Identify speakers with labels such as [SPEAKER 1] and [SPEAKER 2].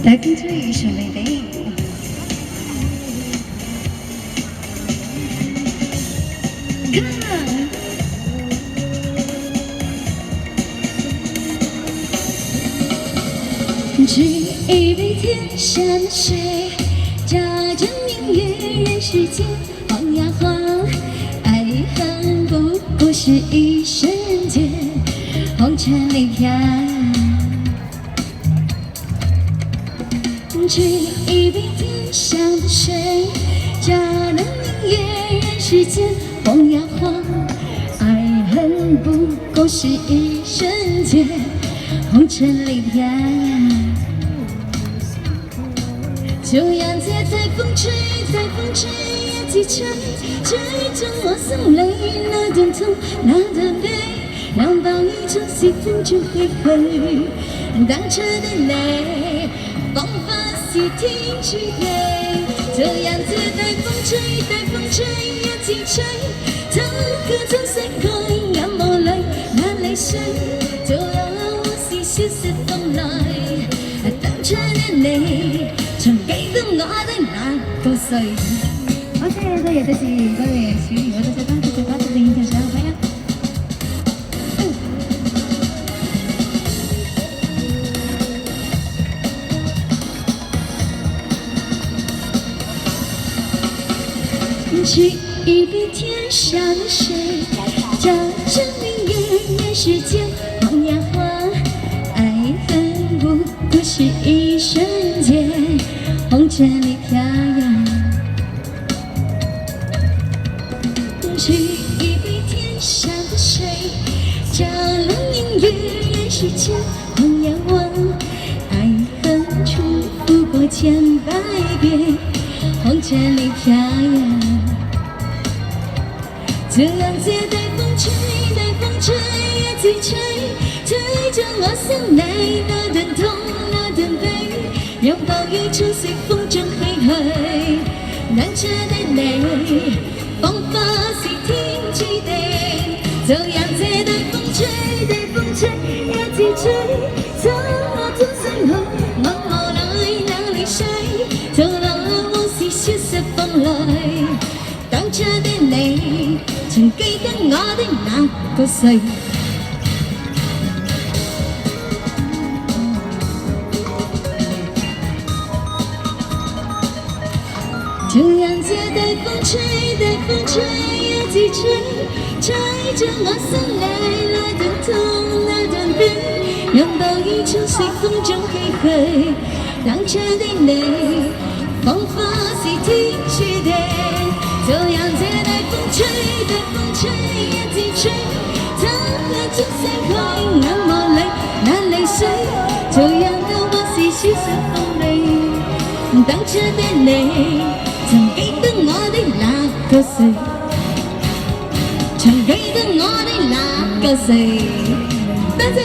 [SPEAKER 1] 大風吹順利地。掬一杯天下的水，照着明月人世间。晃呀晃，爱恨不过是一瞬间，红尘里飘。掬一杯天下的水，照亮明月人世间。晃呀晃，爱恨不过是一瞬间，红尘里飘。就让这台风吹，台风吹呀几吹，吹着我心里那段痛，那段悲，让暴雨冲洗风中灰灰。当初的你，仿佛是天注定。就让这台风吹，台風吹呀幾吹，他各種盛開，眼眸裏眼淚水，就讓往事消失風來。當初的你，曾記得我的那個誰？多謝多謝多謝多謝小魚，多謝多謝多謝現場所有朋友。掬一杯天下的水，照着明月人世间。晃呀晃，爱恨不过是一瞬间，红尘里飘扬。掬一杯天下的水，照亮明月人世间。晃呀晃，爱恨重复过千百遍，红尘里飘扬。就让这台风吹，台風吹呀幾吹，吹着我心裏那段痛，那段悲，讓暴雨沖洗風中唏噓。當初的你，彷彿是天注定。就讓這台風吹，台風吹呀幾吹，將我終身去，眼眸裏那淚水，就讓往事消失風來。當初的你，曾記得我的那個誰？就讓這台風吹，台風吹呀幾吹，吹着我心裏那段痛，那段悲，讓暴雨沖洗風中唏噓。當初的你，彷彿是天注定。就讓這台風吹，台風吹呀幾吹，它那種盛開，眼眸裏那淚水，就讓到往事消失風裏。當初的你，曾記得我的那個誰？曾記得我的那個誰？多謝。